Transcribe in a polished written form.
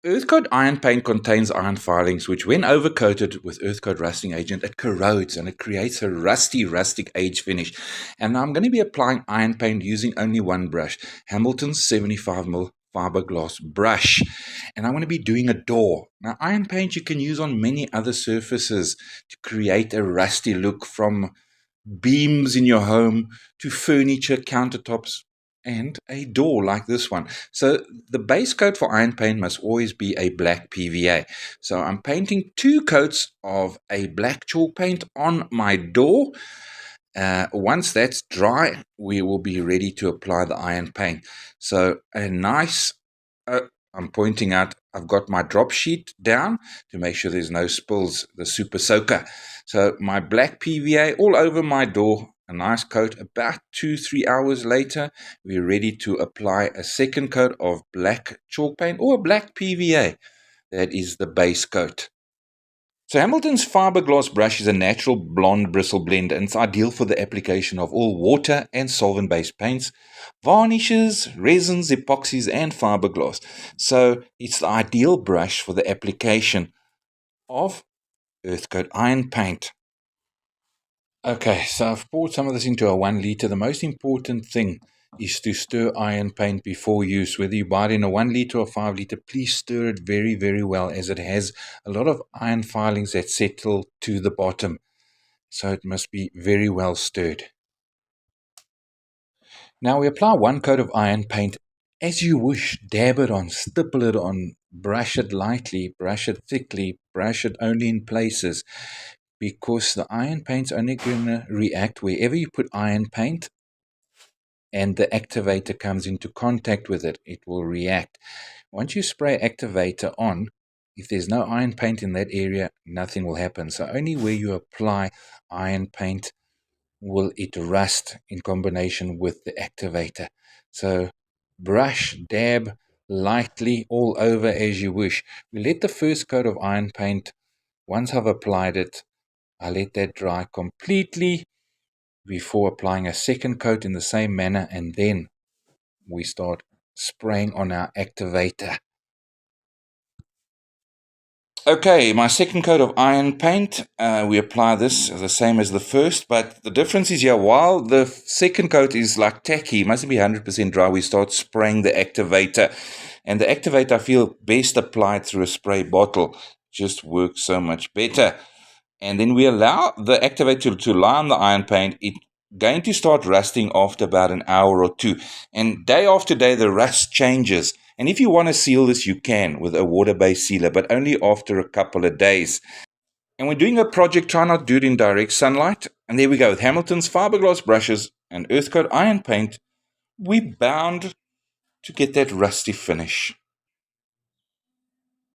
Earth-coat iron paint contains iron filings, which when overcoated with earth-coat rusting agent, it corrodes and it creates a rustic age finish. And now I'm going to be applying iron paint using only one brush, Hamilton's 75mm fiberglass brush. And I want to be doing a door. Now, iron paint you can use on many other surfaces to create a rusty look, from beams in your home to furniture, countertops, and a door like this one. So the base coat for iron paint must always be a black PVA. So I'm painting 2 coats of a black chalk paint on my door. Once that's dry, we will be ready to apply the iron paint. So a nice, I'm pointing out, I've got my drop sheet down to make sure there's no spills, the super soaker. So my black PVA all over my door, a nice coat. About 2-3 hours later, we're ready to apply a second coat of black chalk paint or a black PVA. That is the base coat. So Hamilton's fiberglass brush is a natural blonde bristle blend, and it's ideal for the application of all water and solvent-based paints, varnishes, resins, epoxies, and fiberglass. So it's the ideal brush for the application of earth-coat iron paint. Okay, so I've poured some of this into a 1 liter. The most important thing is to stir iron paint before use. Whether you buy it in a 1 liter or 5 liter, please stir it very, very well, as it has a lot of iron filings that settle to the bottom. So it must be very well stirred. Now we apply 1 coat of iron paint as you wish. Dab it on, stipple it on, brush it lightly, brush it thickly, brush it only in places, because the iron paint's only going to react wherever you put iron paint and the activator comes into contact with it. It will react. Once you spray activator on, if there's no iron paint in that area, nothing will happen. So only where you apply iron paint will it rust in combination with the activator. So brush, dab lightly all over as you wish. We let the first coat of iron paint, once I've applied it, I let that dry completely before applying a second coat in the same manner, and then we start spraying on our activator. Okay, my second coat of iron paint, we apply this the same as the first, but the difference is here, while the second coat is like tacky, it mustn't be 100% dry, we start spraying the activator. And the activator, I feel, best applied through a spray bottle. Just works so much better. And then we allow the activator to lie on the iron paint. It's going to start rusting after about an hour or 2. And day after day, the rust changes. And if you want to seal this, you can with a water-based sealer, but only after a couple of days. And when doing a project, try not to do it in direct sunlight. And there we go. With Hamilton's fiberglass brushes and earth-coat iron paint, we're bound to get that rusty finish.